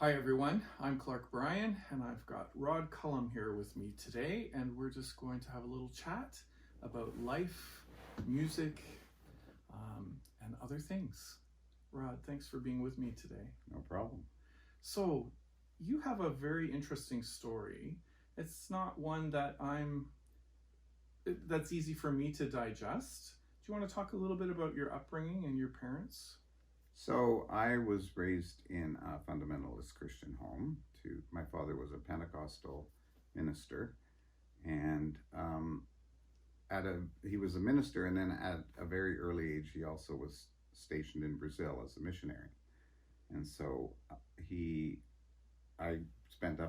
Hi everyone, I'm Bryan, and I've got Rod Culham here with me today, and we're just going to have a little chat about life, music, and other things. Rod, thanks for being with me today. No problem. So, you have a very interesting story. It's not one that's easy for me to digest. Do you want to talk a little bit about your upbringing and your parents? So I was raised in a fundamentalist Christian home. My father was a Pentecostal minister, and he was a minister, and then at a very early age, he also was stationed in Brazil as a missionary. And so I spent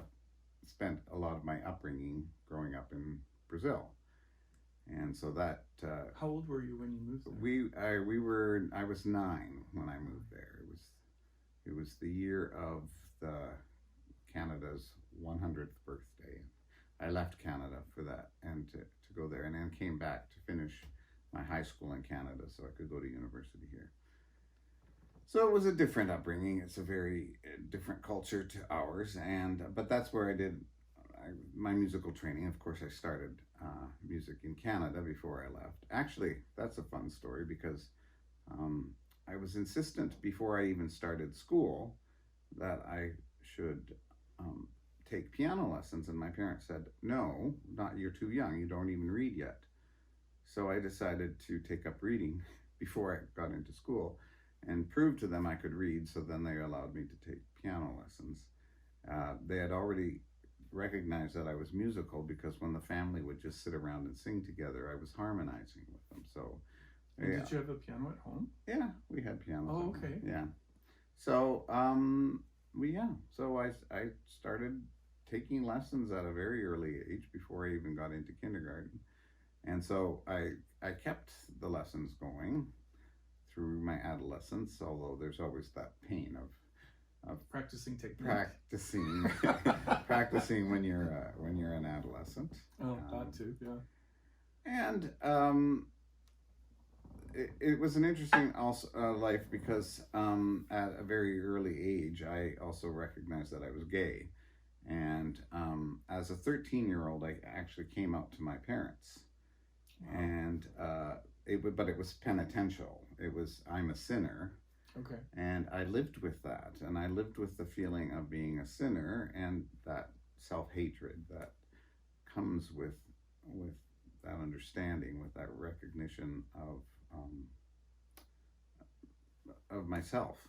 a lot of my upbringing growing up in Brazil. And so that. How old were you when you moved there? I was 9 when I moved there. It was the year of Canada's 100th birthday. I left Canada for that and to go there, and then came back to finish my high school in Canada so I could go to university here. So it was a different upbringing. It's a very different culture to ours, but that's where I did my musical training. Of course, I started music in Canada before I left. Actually, that's a fun story because I was insistent before I even started school that I should take piano lessons, and my parents said, "No, you're too young. You don't even read yet." So I decided to take up reading before I got into school and prove to them I could read. So then they allowed me to take piano lessons. They had already recognized that I was musical because when the family would just sit around and sing together, I was harmonizing with them. So, yeah. Did you have a piano at home? Yeah, we had piano. Oh, okay. Yeah. So, So I started taking lessons at a very early age before I even got into kindergarten, and so I kept the lessons going through my adolescence. Although there's always that pain of practicing technique. Practicing when you're an adolescent. Oh, that too, yeah. And it was an interesting life because at a very early age, I also recognized that I was gay, and as a 13-year-old, I actually came out to my parents. Wow. And it was penitential. It was, I'm a sinner. Okay. And I lived with that, and I lived with the feeling of being a sinner and that self-hatred that comes with that understanding, with that recognition of myself.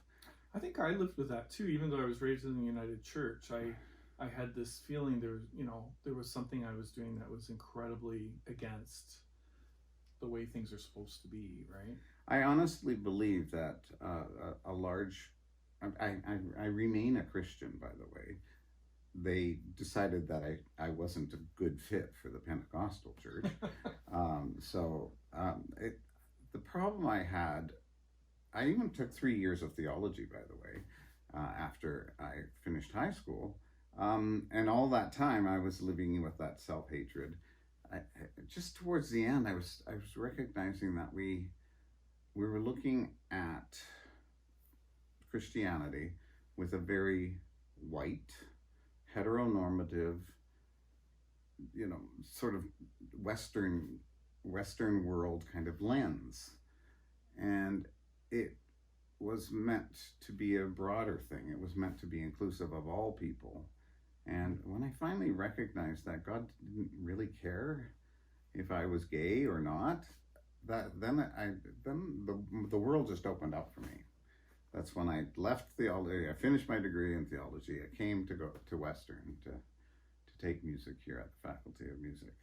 I think I lived with that too, even though I was raised in the United Church. I had this feeling there was something I was doing that was incredibly against the way things are supposed to be, right? I honestly believe that I remain a Christian, by the way. They decided that I wasn't a good fit for the Pentecostal church. The problem I had, I even took 3 years of theology, by the way, after I finished high school. And all that time I was living with that self-hatred. Just towards the end, I was recognizing that we were looking at Christianity with a very white, heteronormative, sort of Western world kind of lens. And it was meant to be a broader thing. It was meant to be inclusive of all people. And when I finally recognized that God didn't really care if I was gay or not, then the world just opened up for me. That's when I left theology. I finished my degree in theology. I came to go to Western to take music here at the Faculty of Music.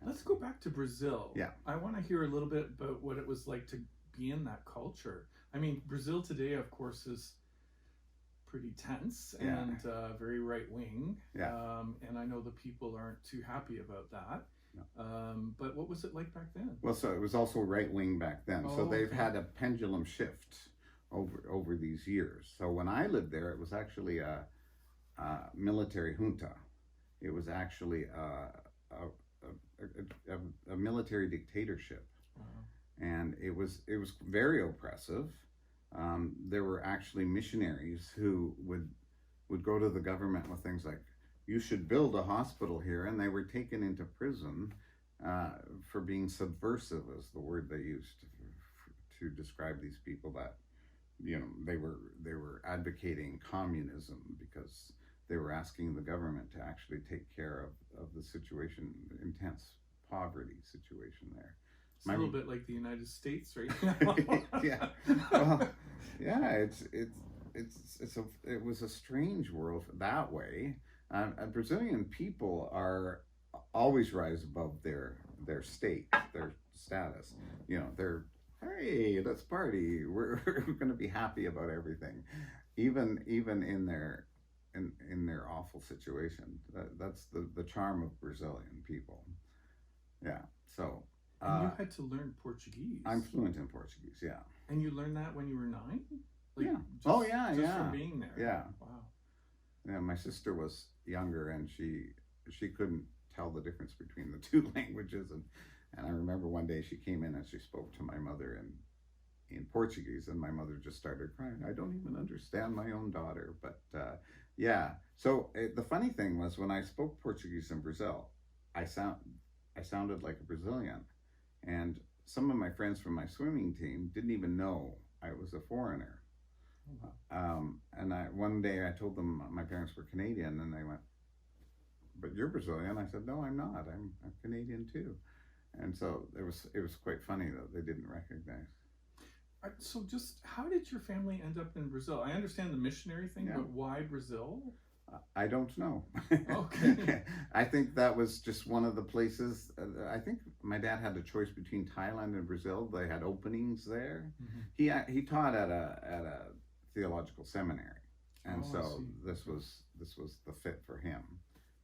Let's go back to Brazil. Yeah. I want to hear a little bit about what it was like to be in that culture. I mean, Brazil today, of course, is pretty tense and very right-wing. Yeah. And I know the people aren't too happy about that. No. But what was it like back then? Well, so it was also right-wing back then. So they've had a pendulum shift over these years. So when I lived there, it was actually a military junta. It was actually a military dictatorship. And it was very oppressive. There were actually missionaries who would go to the government with things like, you should build a hospital here, and they were taken into prison for being subversive, is the word they used to describe these people, that they were advocating communism because they were asking the government to actually take care of the situation, the intense poverty situation there. It's a little bit like the United States right now. Yeah, well, yeah, it was a strange world that way. Brazilian people are always rise above their state, their status. They're, hey, let's party. We're going to be happy about everything, even in their awful situation. That's the charm of Brazilian people. Yeah. So. And you had to learn Portuguese. I'm fluent in Portuguese. Yeah. And you learned that when you were 9? Yeah. Just from being there. Yeah. Wow. Yeah. My sister was younger, and she couldn't tell the difference between the two languages, and I remember one day she came in and she spoke to my mother in Portuguese, and my mother just started crying. I don't even understand my own daughter. But yeah. So the funny thing was, when I spoke Portuguese in Brazil, I sounded like a Brazilian, and some of my friends from my swimming team didn't even know I was a foreigner. And one day I told them my parents were Canadian, and they went, "But you're Brazilian." I said, "No, I'm not. I'm Canadian too." And so it was quite funny that they didn't recognize. So just how did your family end up in Brazil? I understand the missionary thing, but why Brazil? I don't know. Okay. I think that was just one of the places. I think my dad had a choice between Thailand and Brazil. They had openings there. Mm-hmm. He taught at a theological seminary, and this was the fit for him.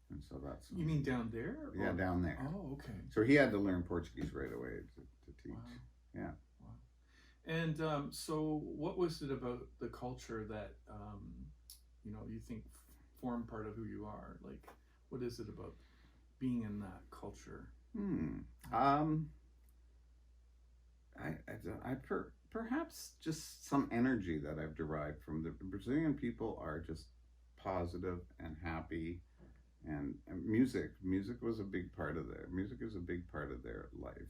And so that's. You mean down there? Yeah, down there. Oh, okay. So he had to learn Portuguese right away to teach. Wow. Yeah. Wow. And so, what was it about the culture that you think form part of who you are? Like, what is it about being in that culture? Perhaps just some energy that I've derived from the Brazilian people are just positive and happy, and music was a big part of music is a big part of their life.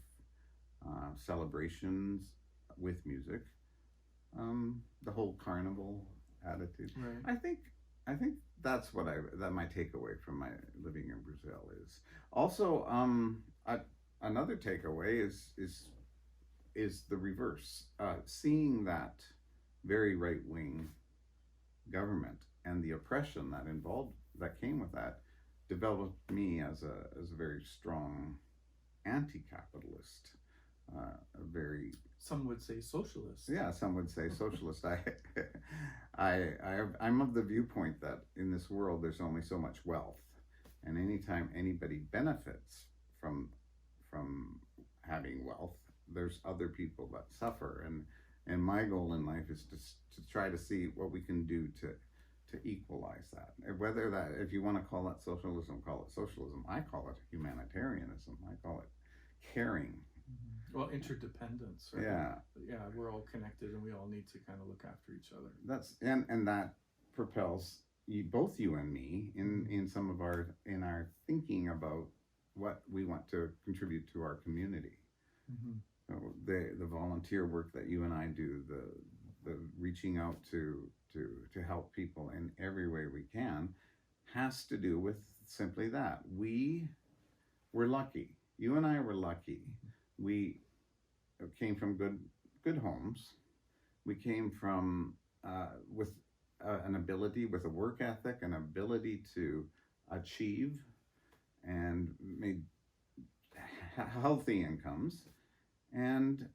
Celebrations with music, the whole carnival attitude. Right. I think that's that my takeaway from my living in Brazil is. Also, another takeaway is the reverse. Seeing that very right-wing government and the oppression that came with that developed me as a very strong anti-capitalist, a very. Some would say socialist. Yeah, some would say socialist. I'm of the viewpoint that in this world there's only so much wealth, and anytime anybody benefits from having wealth, there's other people that suffer, and my goal in life is to try to see what we can do to equalize that. Whether that, if you want to call that socialism, call it socialism. I call it humanitarianism. I call it caring. Well, interdependence. Right? Yeah, we're all connected, and we all need to kind of look after each other. That's and that propels both you and me in some of our thinking about what we want to contribute to our community. Mm-hmm. So the volunteer work that you and I do, the reaching out to help people in every way we can, has to do with simply that. We're lucky. You and I were lucky. We came from good homes. We came from with an ability, with a work ethic, an ability to achieve, and made healthy incomes. And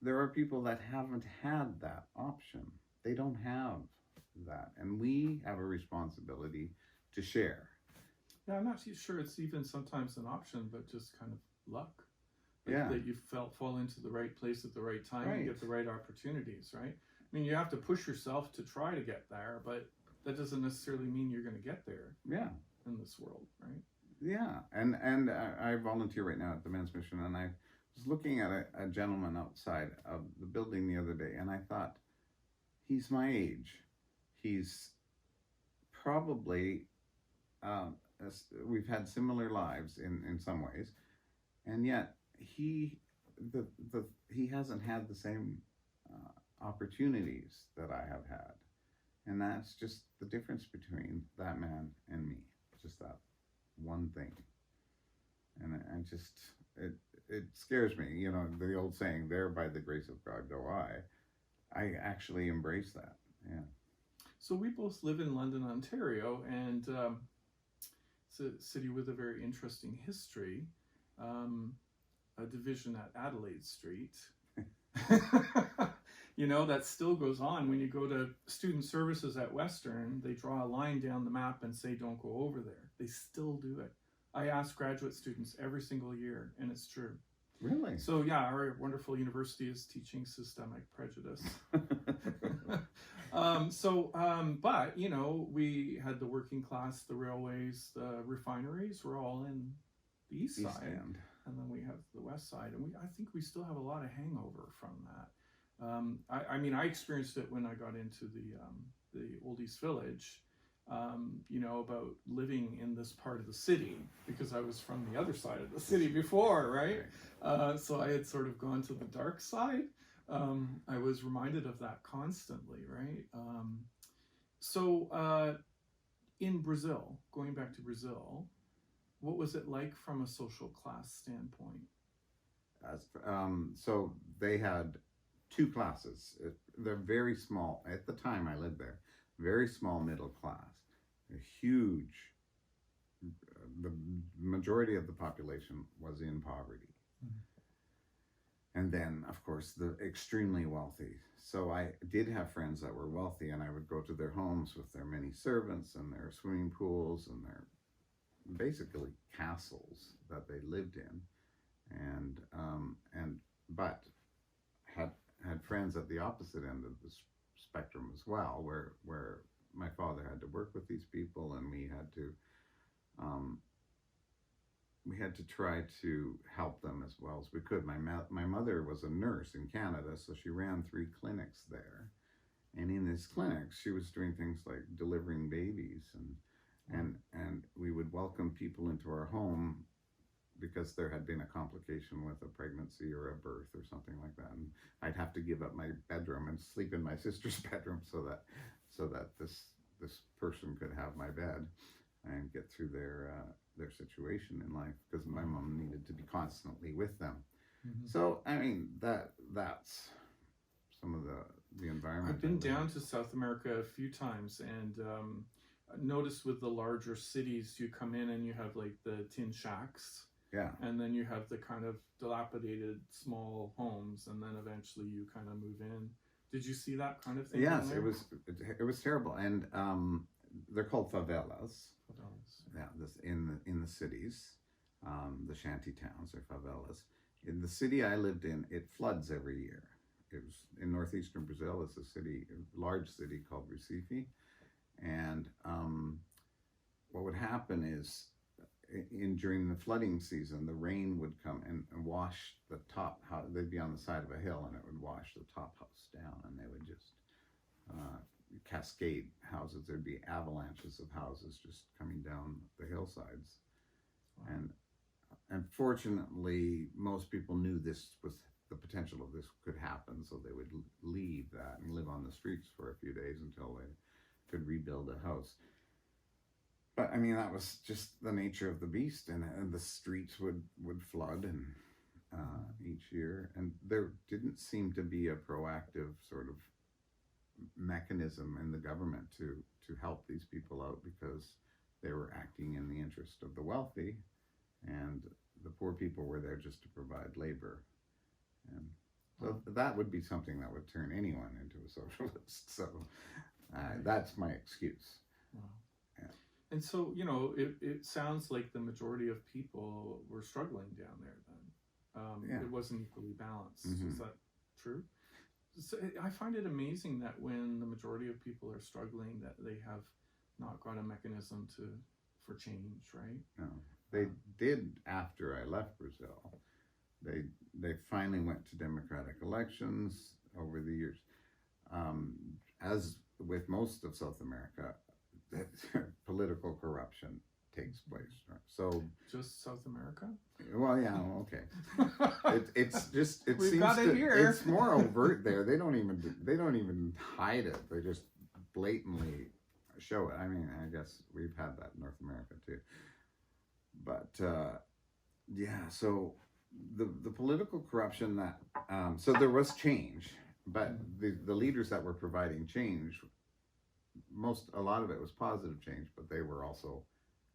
there are people that haven't had that option. They don't have that, and we have a responsibility to share. Yeah, I'm not sure it's even sometimes an option, but just kind of luck. That you fall into the right place at the right time and get the right opportunities, right? I mean, you have to push yourself to try to get there, but that doesn't necessarily mean you're going to get there. Yeah. In this world, right? Yeah, and I volunteer right now at the Men's Mission, and I was looking at a gentleman outside of the building the other day, and I thought, he's my age. He's probably we've had similar lives in some ways, and yet he hasn't had the same opportunities that I have had, and that's just the difference between that man and me. Just that one thing, and it scares me. You know, the old saying, "There by the grace of God go I." I actually embrace that. Yeah. So we both live in London, Ontario, and it's a city with a very interesting history. A division at Adelaide Street. You know, that still goes on. When you go to student services at Western, they draw a line down the map and say, don't go over there. They still do it. I ask graduate students every single year, and it's true. Really? So yeah, our wonderful university is teaching systemic prejudice. But you know, we had the working class, the railways, the refineries were all in the east side, and then we have the west side, and I think we still have a lot of hangover from that. I mean, I experienced it when I got into the Old East Village. You know, about living in this part of the city because I was from the other side of the city before, right? So I had sort of gone to the dark side. I was reminded of that constantly, right? In Brazil, going back to Brazil, what was it like from a social class standpoint? So they had two classes. They're very small. At the time I lived there, very small middle class. A huge, the majority of the population was in poverty. And then, of course, the extremely wealthy. So I did have friends that were wealthy, and I would go to their homes with their many servants and their swimming pools and their basically castles that they lived in, but had friends at the opposite end of the spectrum as well, where my father had to work with these people, and we had to try to help them as well as we could. My mother was a nurse in Canada, so she ran 3 clinics there, and in these clinics she was doing things like delivering babies, and we would welcome people into our home because there had been a complication with a pregnancy or a birth or something like that, and I'd have to give up my bedroom and sleep in my sister's bedroom so that this person could have my bed and get through their situation in life, because my mom needed to be constantly with them. Mm-hmm. So I mean that's some of the environment. I've been down to South America a few times, and noticed with the larger cities, you come in and you have like the tin shacks. Yeah. And then you have the kind of dilapidated small homes, and then eventually you kind of move in. Did you see that kind of thing? Yes, it was terrible, and they're called favelas. Yeah, in the cities, the shanty towns are favelas. In the city I lived in, it floods every year. It was in northeastern Brazil. It's a large city called Recife, and what would happen is, during the flooding season, the rain would come and wash the top house. They'd be on the side of a hill, and it would wash the top house down, and they would just cascade houses. There'd be avalanches of houses just coming down the hillsides. Wow. And unfortunately, most people knew this was the potential of this could happen, so they would leave that and live on the streets for a few days until they could rebuild a house. But I mean, that was just the nature of the beast, and the streets would flood and each year, and there didn't seem to be a proactive sort of mechanism in the government to help these people out, because they were acting in the interest of the wealthy, and the poor people were there just to provide labor. And so that would be something that would turn anyone into a socialist. So that's my excuse. Wow. Yeah. And so, you know, it sounds like the majority of people were struggling down there then. Yeah. It wasn't equally balanced. Mm-hmm. Is that true? So I find it amazing that when the majority of people are struggling, that they have not got a mechanism for change, right? No, they did after I left Brazil. They finally went to democratic elections over the years. As with most of South America, that political corruption takes place. Right? So just South America? well, yeah, okay. It's just it We've seems got it here. it's more overt there. They don't even hide it. They just blatantly show it. I mean, I guess we've had that in North America too. But yeah, so the political corruption that so there was change, but the leaders that were providing change, a lot of it was positive change, but they were also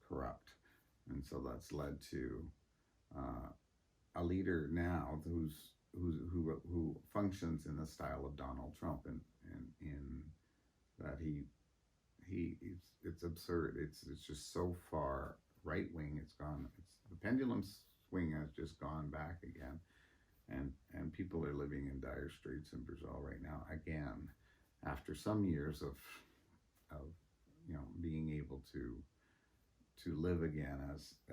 corrupt, and so that's led to a leader now who functions in the style of Donald Trump, and in that it's absurd. It's just so far right wing. It's gone. The pendulum swing has just gone back again, and people are living in dire straits in Brazil right now again, after some years of being able to live again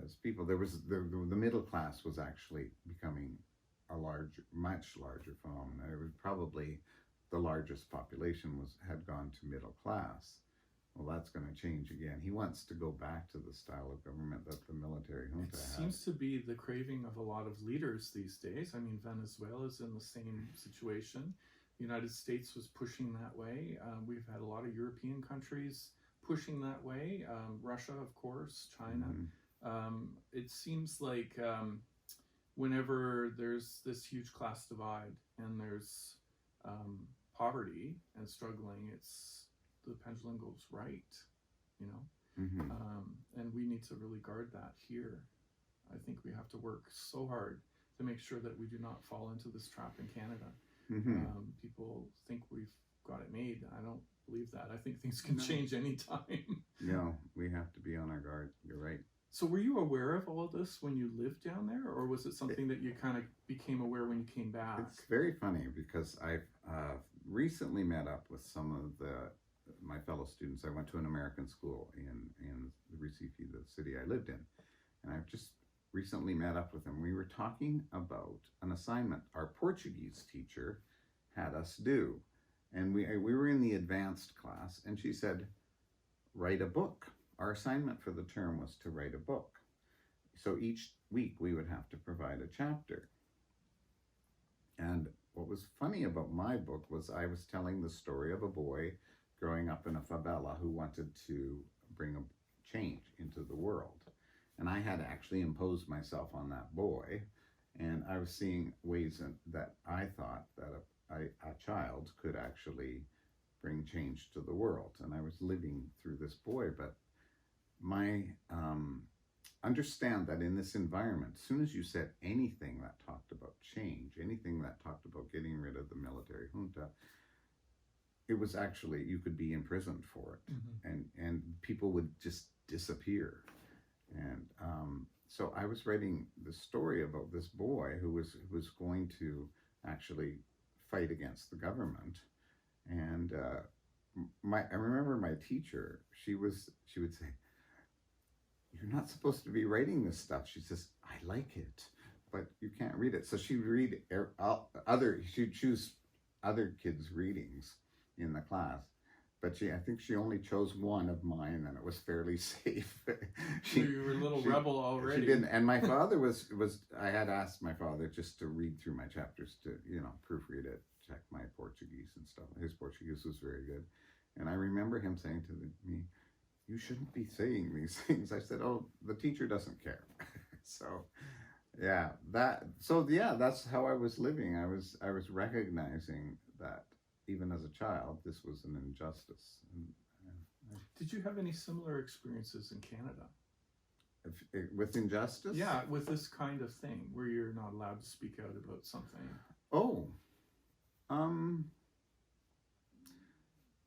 as people. There was the middle class was actually becoming a much larger phenomenon. It was probably the largest population had gone to middle class. Well, that's going to change again. He wants to go back to the style of government that the military junta had. It seems to be the craving of a lot of leaders these days. I mean, Venezuela is in the same situation. The United States was pushing that way. We've had a lot of European countries pushing that way. Russia, of course, China. Mm-hmm. It seems like whenever there's this huge class divide and there's poverty and struggling, the pendulum goes right, Mm-hmm. and we need to really guard that here. I think we have to work so hard to make sure that we do not fall into this trap in Canada. Mm-hmm. People think we've got it made. I don't believe that. I think things can change anytime. No, we have to be on our guard. You're right. So were you aware of all of this when you lived down there, or was it something that you kind of became aware when you came back? It's very funny because I've recently met up with some of my fellow students. I went to an American school in Recife, the city I lived in, and I've just recently met up with them. We were talking about an assignment our Portuguese teacher had us do, and we were in the advanced class, and she said, write a book. Our assignment for the term was to write a book. So each week we would have to provide a chapter. And what was funny about my book was I was telling the story of a boy growing up in a favela who wanted to bring a change into the world. And I had actually imposed myself on that boy, and I was seeing ways that I thought that a child could actually bring change to the world. And I was living through this boy, but my understand that in this environment, as soon as you said anything that talked about change, anything that talked about getting rid of the military junta, it was actually, you could be imprisoned for it. Mm-hmm. and people would just disappear. And so I was writing the story about this boy who was going to actually fight against the government. And I remember my teacher, she would say, you're not supposed to be writing this stuff. She says, I like it, but you can't read it. So she'd read she'd choose other kids' readings in the class. But I think she only chose one of mine, and it was fairly safe. So you were a little rebel already. She didn't. And my father was. I had asked my father just to read through my chapters, to proofread it, check my Portuguese and stuff. His Portuguese was very good, and I remember him saying to me, "You shouldn't be saying these things." I said, "Oh, the teacher doesn't care." So, that's how I was living. I was recognizing that. Even as a child, this was an injustice. Did you have any similar experiences in Canada? With injustice? Yeah, with this kind of thing, where you're not allowed to speak out about something. Oh.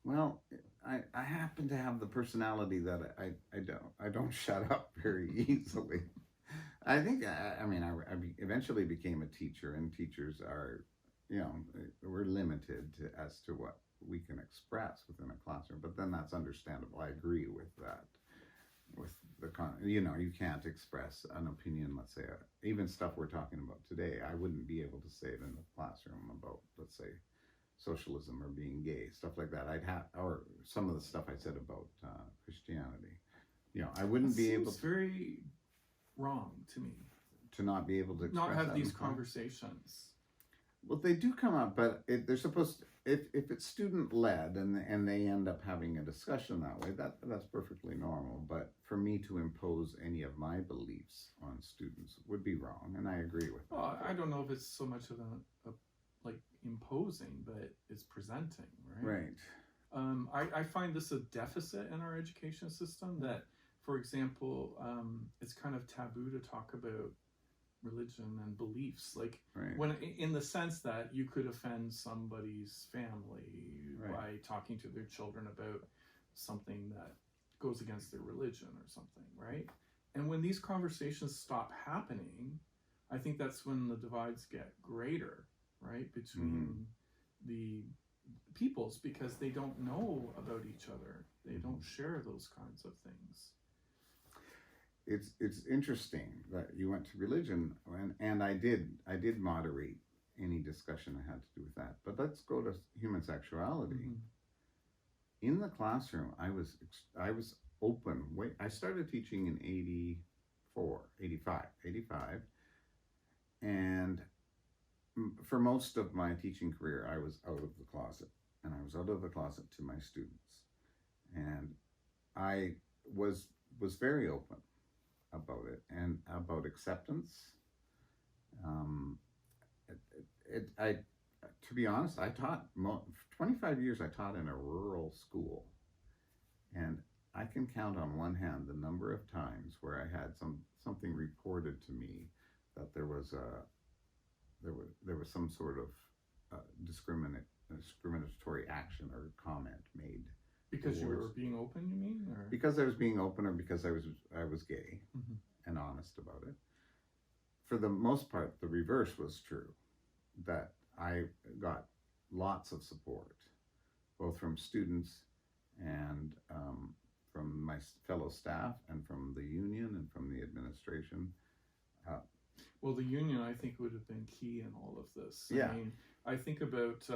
Well, I happen to have the personality that I don't shut up very easily. I think, I eventually became a teacher, and teachers are, we're limited as to what we can express within a classroom, but then that's understandable. I agree with that. With you can't express an opinion, let's say, even stuff we're talking about today, I wouldn't be able to say it in the classroom about, let's say, socialism or being gay, stuff like that. I'd have, or some of the stuff I said about Christianity. You know, I wouldn't It be able seems very wrong to me. to not be able to express Not have that these in class. conversations. Well, they do come up, but they're supposed to, if it's student led and they end up having a discussion that way, that's perfectly normal. But for me to impose any of my beliefs on students would be wrong, and I agree with that. Well, I don't know if it's so much of a like imposing, but it's presenting, right? Right. I find this a deficit in our education system that, for example, it's kind of taboo to talk about religion and beliefs, like Right. when in the sense that you could offend somebody's family Right. by talking to their children about something that goes against their religion or something, right? And when these conversations stop happening, I think that's when the divides get greater, right, between the peoples, because they don't know about each other. They don't share those kinds of things. It's interesting that you went to religion, and I did moderate any discussion I had to do with that. But let's go to human sexuality. In the classroom, I was open. I started teaching in 85, and for most of my teaching career, I was out of the closet, and I was out of the closet to my students, and I was very open about it and about acceptance. To be honest, I taught 25 years. I taught in a rural school, and I can count on one hand the number of times where I had something reported to me that there was some sort of discriminatory action or comment made. Because you were being open, you mean? Or? Because I was being open, or because I was gay and honest about it. For the most part, the reverse was true. That I got lots of support, both from students and from my fellow staff, and from the union and from the administration. Well, the union, I think, would have been key in all of this. Yeah. I mean, I think about,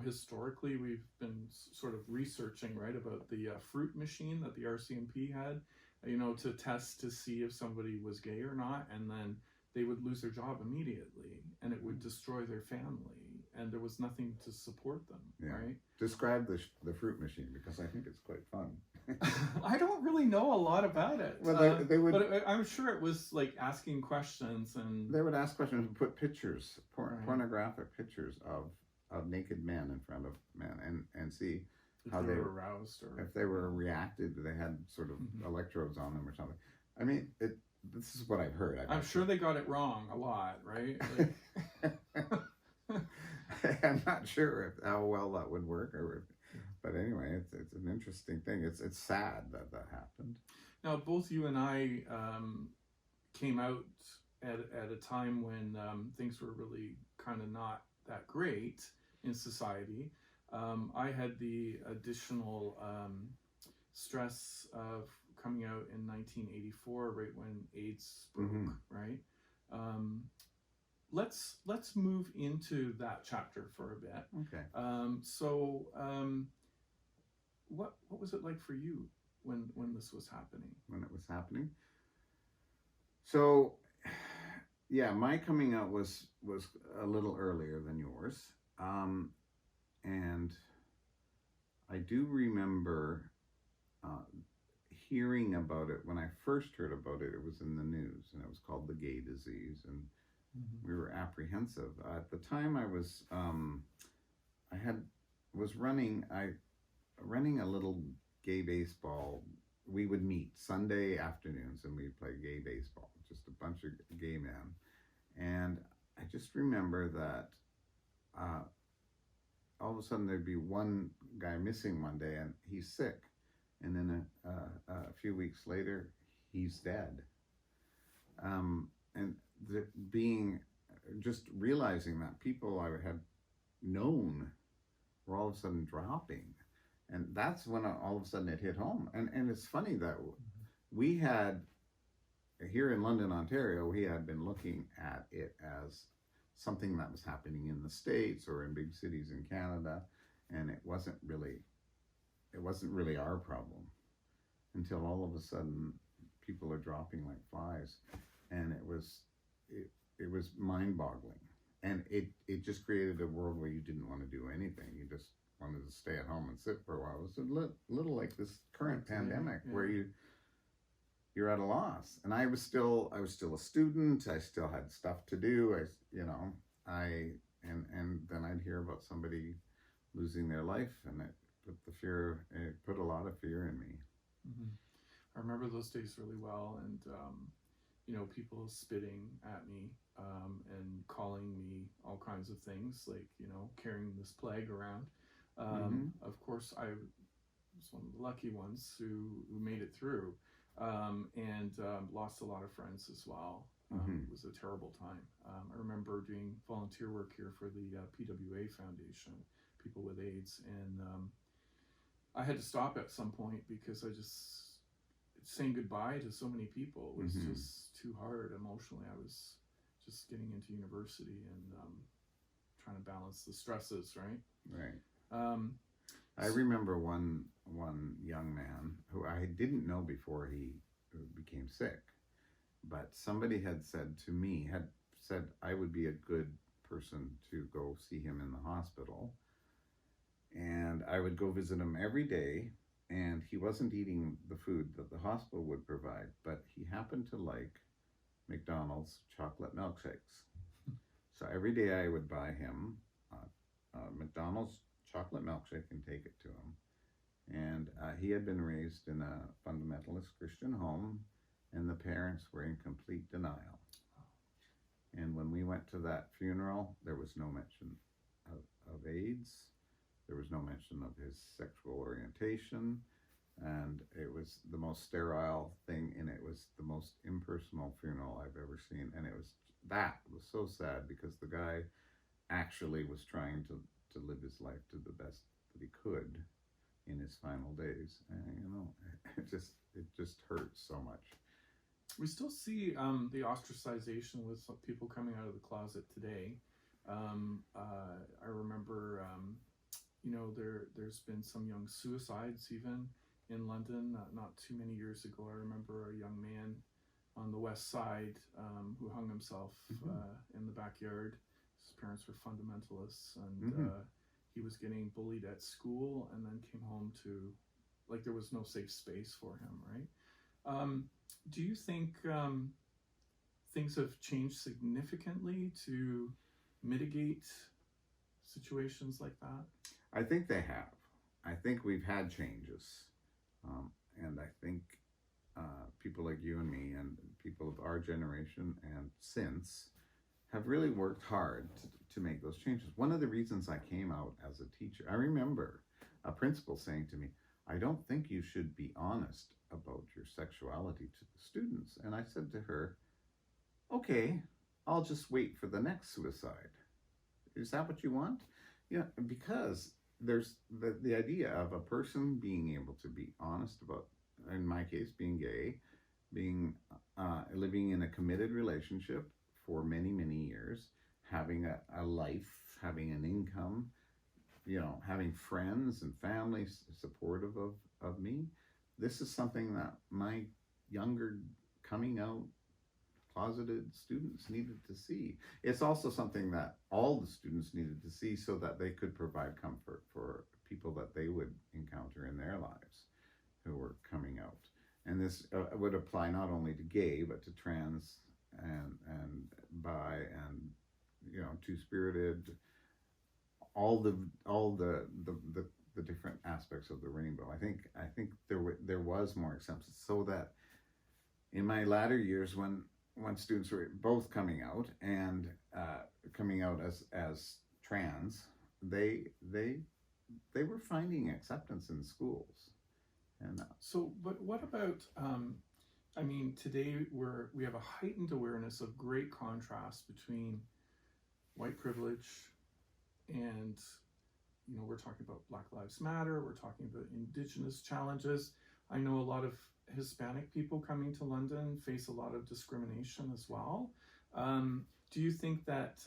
historically, we've been sort of researching, right, about the fruit machine that the RCMP had, to test to see if somebody was gay or not, and then they would lose their job immediately, and it would destroy their family, and there was nothing to support them, right? Describe the fruit machine, because I think it's quite fun. I don't really know a lot of it. Well, they would, but I'm sure it was like asking questions, and they would ask questions and put pictures, pornographic pictures of naked men in front of men, and see if how they were aroused, or if they were reacted. They had sort of electrodes on them or something. I mean, this is what I've heard. I'm sure they got it wrong a lot, right? Like, I'm not sure how well that would work, but anyway, it's an interesting thing. It's sad that happened. Now, both you and I came out at a time when things were really kind of not that great in society. I had the additional stress of coming out in 1984, right when AIDS broke, right? Let's move into that chapter for a bit. Okay. So what was it like for you when this was happening? When it was happening? So, yeah, my coming out was a little earlier than yours, and I do remember hearing about it. When I first heard about it, it was in the news, and it was called the gay disease, and we were apprehensive. At the time, I was running a little gay baseball. We would meet Sunday afternoons, and we'd play gay baseball, just a bunch of gay men. And I just remember that all of a sudden there'd be one guy missing one day, and he's sick. And then a few weeks later, he's dead. And just realizing that people I had known were all of a sudden dropping. And that's when all of a sudden it hit home. And it's funny that we had, here in London, Ontario, we had been looking at it as something that was happening in the States or in big cities in Canada, and it wasn't really our problem until all of a sudden people are dropping like flies, and it was mind-boggling, and it just created a world where you didn't want to do anything. You just wanted to stay at home and sit for a while. It was a little like this current pandemic, where you're at a loss. And I was still a student. I still had stuff to do. And then I'd hear about somebody losing their life, and it put a lot of fear in me. Mm-hmm. I remember those days really well, and people spitting at me and calling me all kinds of things, like carrying this plague around. Of course, I was one of the lucky ones who made it through, and lost a lot of friends as well. It was a terrible time. I remember doing volunteer work here for the PWA Foundation, People with AIDS, and I had to stop at some point because saying goodbye to so many people was just too hard emotionally. I was just getting into university and trying to balance the stresses, right? I remember one young man who I didn't know before he became sick, but somebody had said I would be a good person to go see him in the hospital, and I would go visit him every day. And he wasn't eating the food that the hospital would provide, but he happened to like McDonald's chocolate milkshakes. So every day I would buy him a McDonald's chocolate milkshake and take it to him. And he had been raised in a fundamentalist Christian home, and the parents were in complete denial. And when we went to that funeral, there was no mention of AIDS. There was no mention of his sexual orientation, and it was the most sterile thing, and it was the most impersonal funeral I've ever seen. And it was so sad, because the guy actually was trying to live his life to the best that he could in his final days. And it just hurts so much. We still see the ostracization with some people coming out of the closet today. I remember there's been some young suicides even in London not too many years ago. I remember a young man on the west side who hung himself in the backyard. His parents were fundamentalists, and he was getting bullied at school, and then came home to, like, there was no safe space for him, right? Do you think things have changed significantly to mitigate situations like that? I think they have. I think we've had changes. And I think people like you and me and people of our generation and since have really worked hard to make those changes. One of the reasons I came out as a teacher, I remember a principal saying to me, I don't think you should be honest about your sexuality to the students. And I said to her, okay, I'll just wait for the next suicide. Is that what you want? Yeah, because there's the idea of a person being able to be honest about, in my case, being gay, being living in a committed relationship for many, many years, having a life, having an income, having friends and family supportive of me. This is something that my younger coming out closeted students needed to see. It's also something that all the students needed to see, so that they could provide comfort for people that they would encounter in their lives who were coming out. And this would apply not only to gay, but to trans and bi and two-spirited, all the different aspects of the rainbow. I think there was more acceptance, so that in my latter years, when students were both coming out and coming out as trans, they were finding acceptance in schools. And so, but what about? Today we have a heightened awareness of great contrast between white privilege and, we're talking about Black Lives Matter. We're talking about Indigenous challenges. I know a lot of Hispanic people coming to London face a lot of discrimination as well. Do you think that,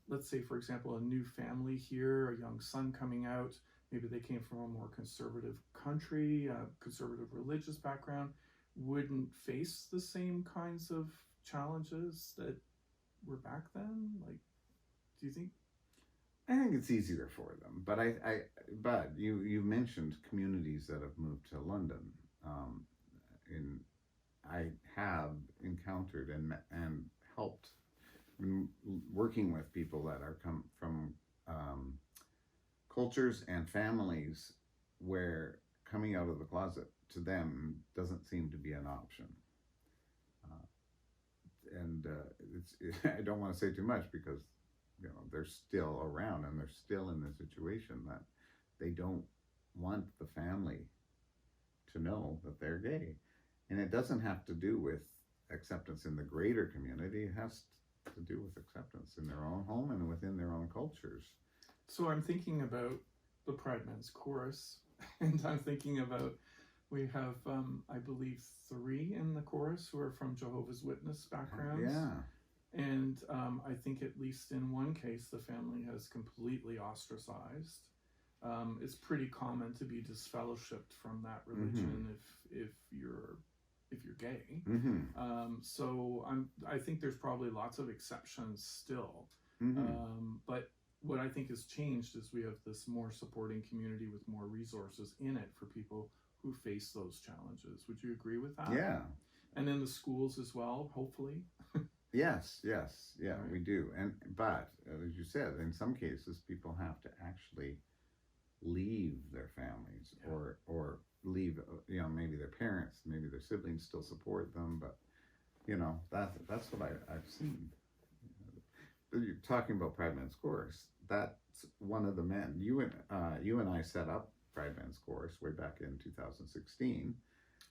let's say, for example, a new family here, a young son coming out, maybe they came from a more conservative country, a conservative religious background, wouldn't face the same kinds of challenges that were back then? Like, do you think? I think it's easier for them, but you mentioned communities that have moved to London. I have encountered and helped working with people that are come from cultures and families where coming out of the closet to them doesn't seem to be an option. I don't want to say too much because they're still around and they're still in the situation that they don't want the family to know that they're gay. And it doesn't have to do with acceptance in the greater community. It has to do with acceptance in their own home and within their own cultures. So I'm thinking about the Pride Men's Chorus, and I'm thinking about, we have, I believe, 3 in the chorus who are from Jehovah's Witness backgrounds. Yeah. And I think at least in one case, the family has completely ostracized. It's pretty common to be disfellowshipped from that religion if you're gay. So I think there's probably lots of exceptions still. But what I think has changed is we have this more supporting community with more resources in it for people who face those challenges. Would you agree with that? Yeah. And in the schools as well, hopefully. Yes, yeah, right. We do. But as you said, in some cases, people have to actually leave their families or leave. Maybe their parents, maybe their siblings still support them, but that's what I've seen. You're talking about Pride Men's Chorus. That's one of the men. You and I set up Pride Men's Chorus way back in 2016.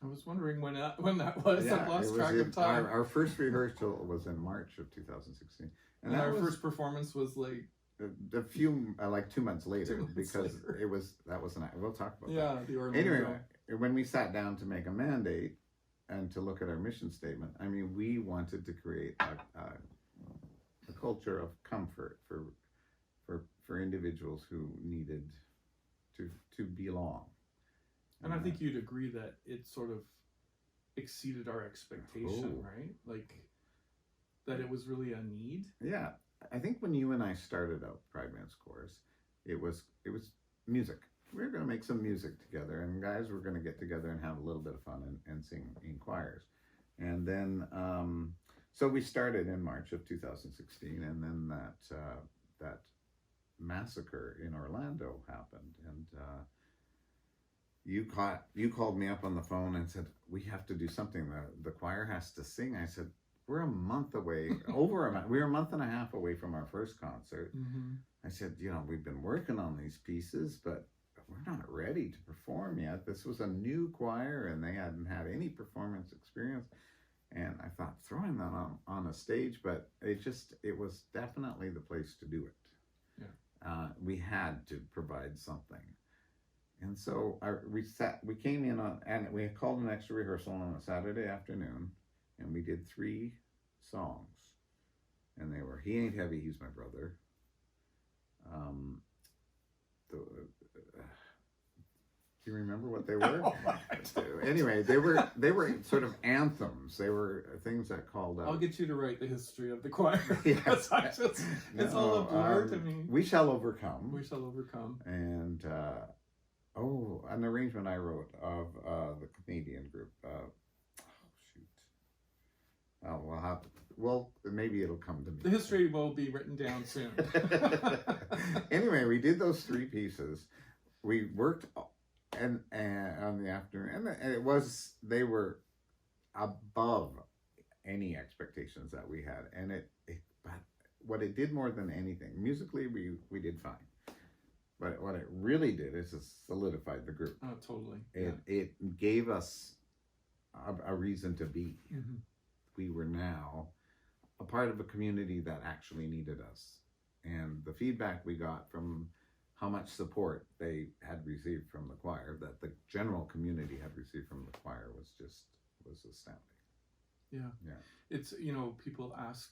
I was wondering when that was. Yeah, I've lost track of time. Our first rehearsal was in March of 2016, and our first performance was like a few 2 months later, 2 months because later. We'll talk about that. Yeah, the Orlando. Anyway, when we sat down to make a mandate and to look at our mission statement, I mean, we wanted to create a culture of comfort for individuals who needed to belong. And I think you'd agree that it sort of exceeded our expectation, right? Like, that it was really a need. Yeah. I think when you and I started out Pride Men's Chorus, it was music. We were going to make some music together, and guys were going to get together and have a little bit of fun and sing in choirs. And then, so we started in March of 2016, and then that massacre in Orlando happened, and you called me up on the phone and said, we have to do something. The choir has to sing. I said, we're a month away, we're a month and a half away from our first concert. I said, we've been working on these pieces, but we're not ready to perform yet. This was a new choir and they hadn't had any performance experience. And I thought throwing that on a stage, but it was definitely the place to do it. Yeah. We had to provide something. And so we came in and we called an extra rehearsal on a Saturday afternoon, and we did 3 songs. And they were He Ain't Heavy, He's My Brother. Do you remember what they were? Anyway, they were sort of anthems. They were things that called out. I'll get you to write the history of the choir. Yes. It's all a blur to me. We Shall Overcome. We Shall Overcome. And an arrangement I wrote of the Canadian group. Maybe it'll come to me. The history will be written down soon. Anyway, we did those 3 pieces. We worked and on the afternoon, and they were above any expectations that we had. And but what it did more than anything, musically, we did fine. But what it really did is it solidified the group. Oh, totally. It gave us a reason to be. Mm-hmm. We were now a part of a community that actually needed us. And the feedback we got from how much support they had received from the choir, that the general community had received from the choir, was astounding. Yeah. Yeah. It's, people ask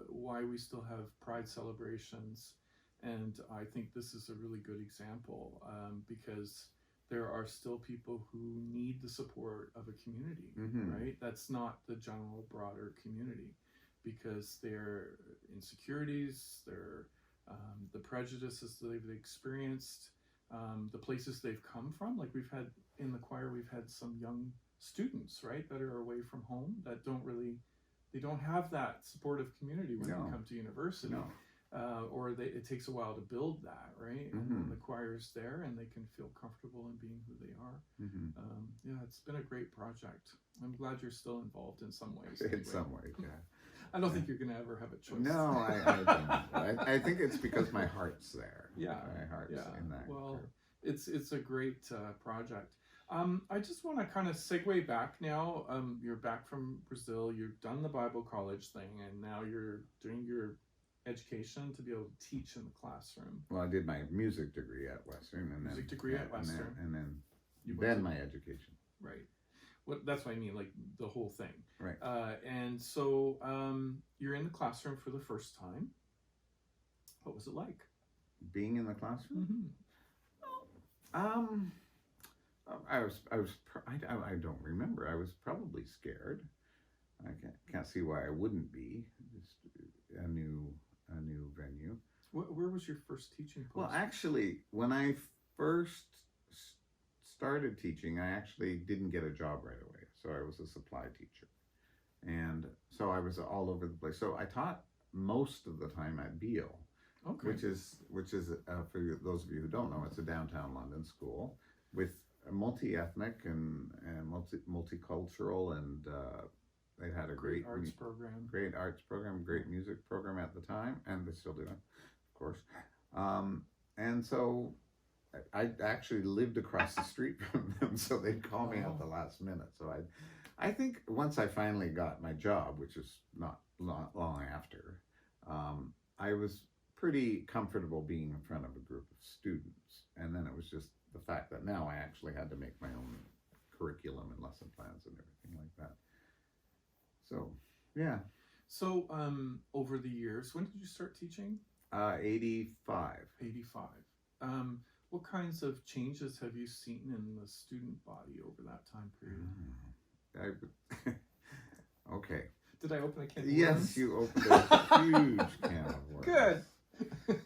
why we still have pride celebrations. And I think this is a really good example because there are still people who need the support of a community, right? That's not the general broader community, because their insecurities, their the prejudices that they've experienced, the places they've come from. Like we've had in the choir, we've had some young students, right, that are away from home that they don't have that supportive community when they come to university. No. It takes a while to build that, right? And then the choir's there and they can feel comfortable in being who they are. Yeah, it's been a great project. I'm glad you're still involved in some ways. In some ways, yeah. I don't think you're going to ever have a choice. No, I don't. I think it's because my heart's there. Yeah. My heart's in that. Well, it's a great project. I just want to kind of segue back now. You're back from Brazil. You've done the Bible college thing, and now you're doing your education to be able to teach in the classroom. Well, I did my music degree at Western, and then my education. Right. Well, that's what I mean, like the whole thing. Right. And so you're in the classroom for the first time. What was it like? Being in the classroom? I don't remember. I was probably scared. I can't see why I wouldn't be. Just a new venue. Where was your first teaching post? Well, actually, when I first started teaching, I actually didn't get a job right away. So I was a supply teacher. And so I was all over the place. So I taught most of the time at Beale. Okay. Which is for those of you who don't know, it's a downtown London school with a multi-ethnic and multicultural, and they had a great arts program, great music program at the time, and they still do it, of course. And so I actually lived across the street from them, so they'd call me at the last minute. So I think once I finally got my job, which is not long after, I was pretty comfortable being in front of a group of students. And then it was just the fact that now I actually had to make my own curriculum and lesson plans and everything like that. So, yeah. So, over the years, when did you start teaching? 85. 85. What kinds of changes have you seen in the student body over that time period? Okay. Did I open a can of worms? Yes, you opened a huge can of worms. Good.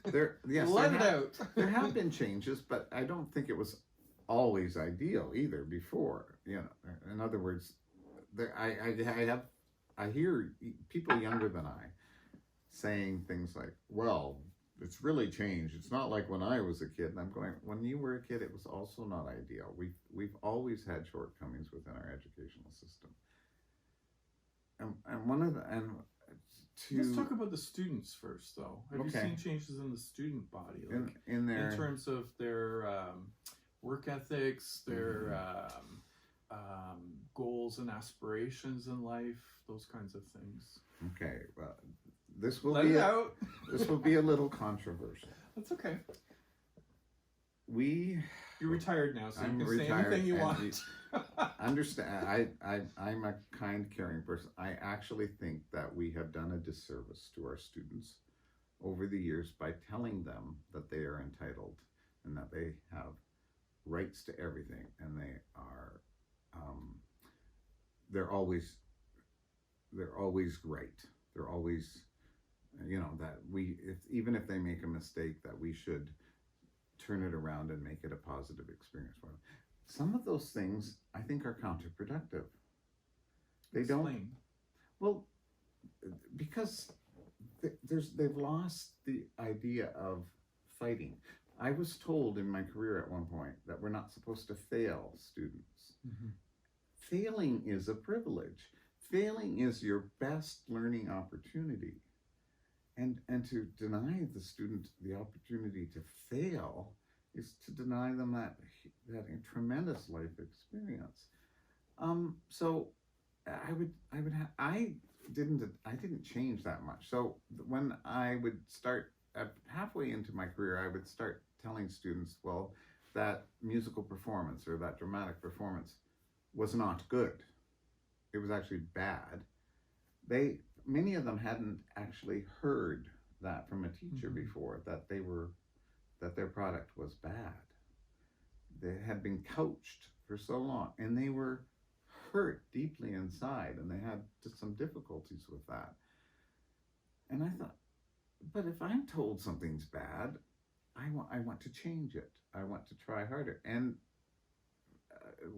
Let it out. There have been changes, but I don't think it was always ideal either before. In other words, I hear people younger than I saying things like, "Well, it's really changed. It's not like when I was a kid." And I'm going, when you were a kid, it was also not ideal. We've always had shortcomings within our educational system. Let's talk about the students first, though. Have you seen changes in the student body, like in terms of their work ethics, their goals and aspirations in life, those kinds of things? Okay, well, this will be a little controversial. That's okay. You're retired now, so you can say anything you want. Understand, I'm a kind, caring person. I actually think that we have done a disservice to our students over the years by telling them that they are entitled and that they have rights to everything, and they are they're always right. They're always, that even if they make a mistake, that we should turn it around and make it a positive experience for them. Some of those things I think are counterproductive. Explain. Well, because they've lost the idea of fighting. I was told in my career at one point that we're not supposed to fail students. Mm-hmm. Failing is a privilege. Failing is your best learning opportunity. And to deny the student the opportunity to fail is to deny them that tremendous life experience. So I didn't change that much. So when I would start halfway into my career, I would start telling students, well, that musical performance or that dramatic performance was not good. It was actually bad, many of them hadn't actually heard that from a teacher Mm-hmm. before, that their product was bad. They had been coached for so long, and they were hurt deeply inside, and they had some difficulties with that. And I thought, but if I'm told something's bad, I want to change it. I want to try harder. And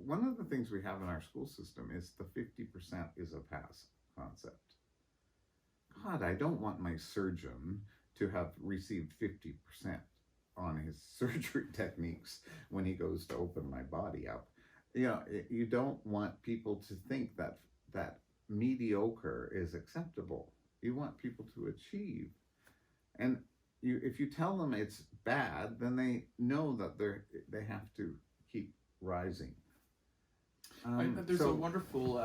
one of the things we have in our school system is the 50% is a pass concept. God, I don't want my surgeon to have received 50% on his surgery techniques when he goes to open my body up. You know, you don't want people to think that mediocre is acceptable. You want people to achieve. And if you tell them it's bad, then they know that they have to keep rising. There's a wonderful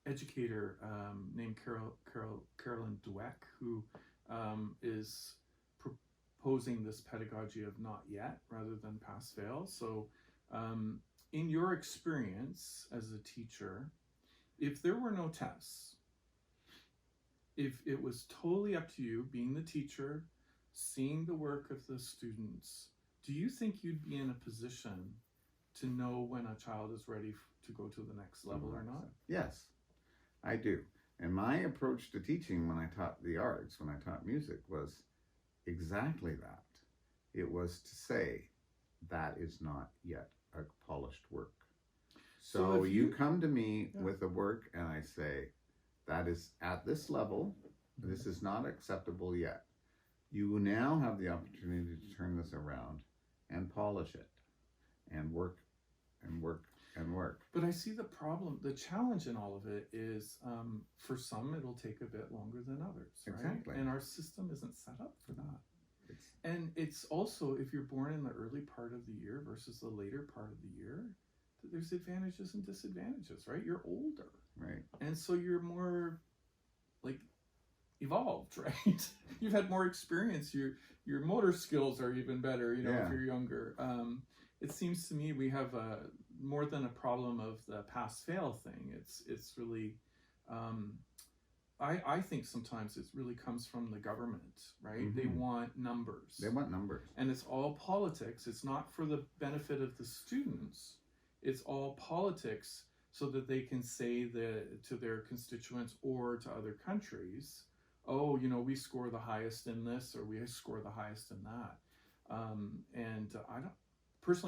educator named Carolyn Dweck who is proposing this pedagogy of not yet rather than pass fail. So in your experience as a teacher, if there were no tests, if it was totally up to you being the teacher, seeing the work of the students, do you think you'd be in a position to know when a child is ready to go to the next level or not? Yes, I do. And my approach to teaching when I taught the arts, when I taught music, was exactly that. It was to say, that is not yet a polished work. So you come to me with a work and I say, that is at this level, this is not acceptable yet. You now have the opportunity to turn this around and polish it and work and work and work. But I see the problem, the challenge in all of it is for some it'll take a bit longer than others, right? Exactly. And our system isn't set up for that. And it's also, if you're born in the early part of the year versus the later part of the year, there's advantages and disadvantages, right? You're older. Right. And so you're more like evolved, right? You've had more experience. Your motor skills are even better, if you're younger. It seems to me we have more than a problem of the pass-fail thing. It's really, I think sometimes it really comes from the government, right? Mm-hmm. They want numbers. And it's all politics. It's not for the benefit of the students. It's all politics so that they can say to their constituents or to other countries, oh, we score the highest in this or we score the highest in that.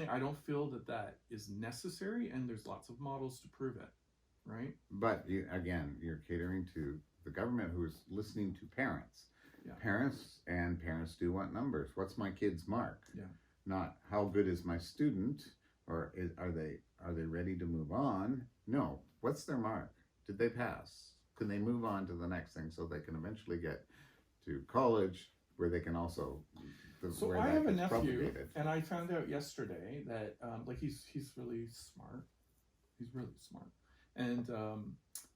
I don't feel that is necessary, and there's lots of models to prove it, right? But you're catering to the government who is listening to parents. Yeah. Parents do want numbers. What's my kid's mark? Yeah. Not how good is my student, or are they ready to move on? No. What's their mark? Did they pass? Can they move on to the next thing so they can eventually get to college where they can also... So I have a nephew, and I found out yesterday that he's really smart. He's really smart. And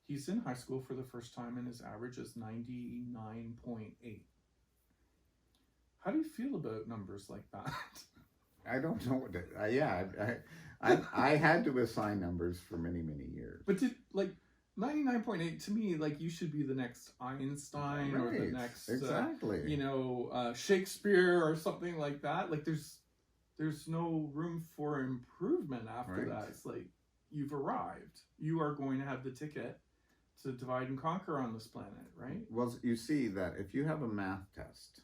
he's in high school for the first time, and his average is 99.8. How do you feel about numbers like that? I don't know what to... I had to assign numbers for many, many years. But 99.8 to me, you should be the next Einstein, right, or the next exactly. Shakespeare or something like that. There's no room for improvement after that. It's you've arrived. You are going to have the ticket to divide and conquer on this planet, right? Well, you see that if you have a math test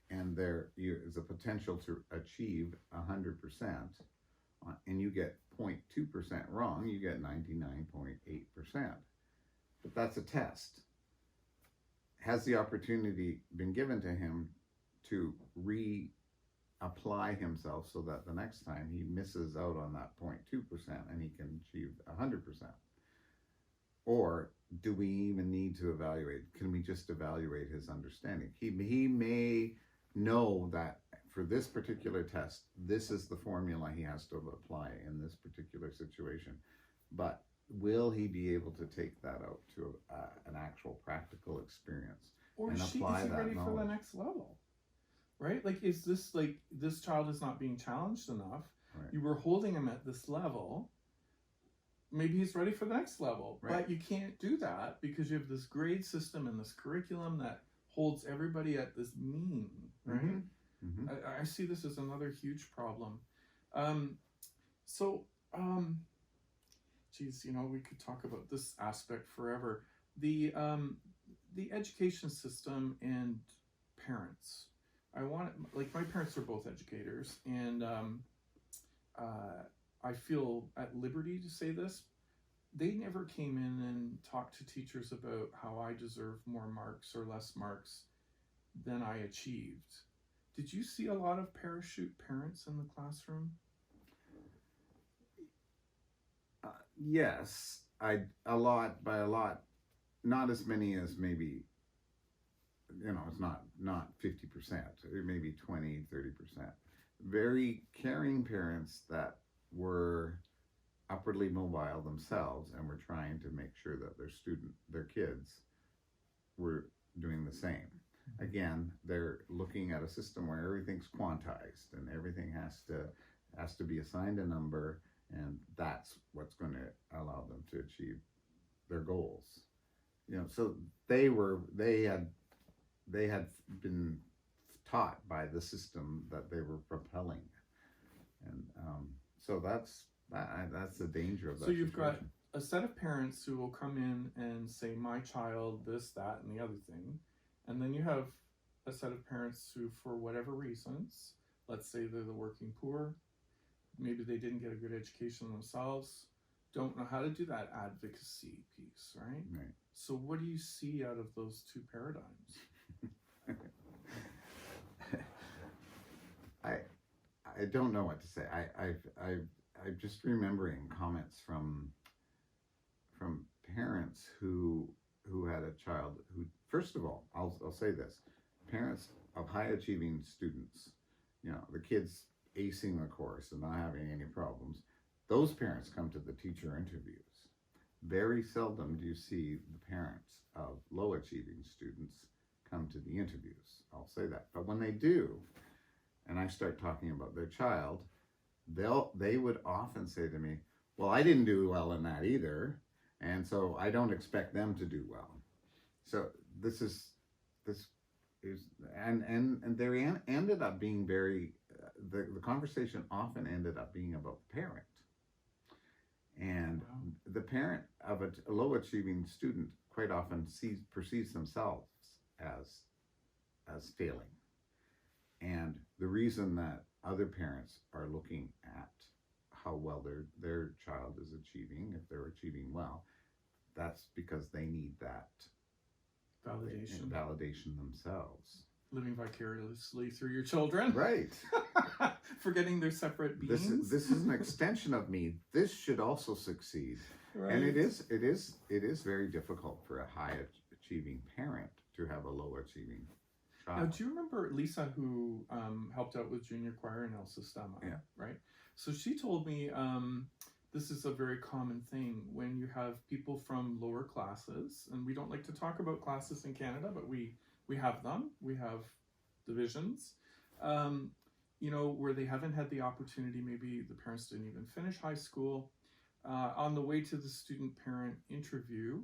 and there is a potential to achieve 100%, and you get 0.2% wrong, you get 99.8%. But that's a test. Has the opportunity been given to him to reapply himself so that the next time he misses out on that 0.2% and he can achieve 100%? Or do we even need to evaluate? Can we just evaluate his understanding? He may know that for this particular test, this is the formula he has to apply in this particular situation. But will he be able to take that out to an actual practical experience and apply that knowledge? Or is he ready for the next level? Right? Is this this child is not being challenged enough? Right. You were holding him at this level. maybe he's ready for the next level. Right. But you can't do that because you have this grade system and this curriculum that holds everybody at this mean, right? Mm-hmm. Mm-hmm. I see this as another huge problem. Geez, we could talk about this aspect forever. The education system and parents. Like my parents are both educators, and I feel at liberty to say this. They never came in and talked to teachers about how I deserve more marks or less marks than I achieved. Did you see a lot of parachute parents in the classroom? Yes, a lot, not as many as maybe, it's not 50%, maybe 20, 30%. Very caring parents that were upwardly mobile themselves and were trying to make sure that their kids were doing the same. Again, they're looking at a system where everything's quantized and everything has to be assigned a number, and that's what's going to allow them to achieve their goals. So they had been taught by the system that they were propelling, and so that's the danger of that. So you've situation. got a set of parents who will come in and say, my child, this, that, and the other thing. And then you have a set of parents who, for whatever reasons, let's say they're the working poor, maybe they didn't get a good education themselves, don't know how to do that advocacy piece, right? Right. So what do you see out of those two paradigms? I don't know what to say. I'm just remembering comments from parents who had a child who, first of all, I'll say this: parents of high achieving students, the kids acing the course and not having any problems, those parents come to the teacher interviews. Very seldom do you see the parents of low achieving students come to the interviews. I'll say that. But when they do, and I start talking about their child, they would often say to me, well, I didn't do well in that either, and so I don't expect them to do well. So this is and they ended up being very the conversation often ended up being about the parent. And Wow. The parent of a low achieving student quite often perceives themselves as failing. And the reason that other parents are looking at how well their child is achieving, if they're achieving well, that's because they need that validation themselves. Living vicariously through your children. Right. Forgetting they're separate beings. This is an extension of me. This should also succeed. Right. And it is very difficult for a high achieving parent to have a low achieving child. Now, do you remember Lisa, who helped out with junior choir in El Sistema? Yeah. Right? So she told me this is a very common thing when you have people from lower classes, and we don't like to talk about classes in Canada, but we have them. We have divisions, where they haven't had the opportunity, maybe the parents didn't even finish high school. On the way to the student-parent interview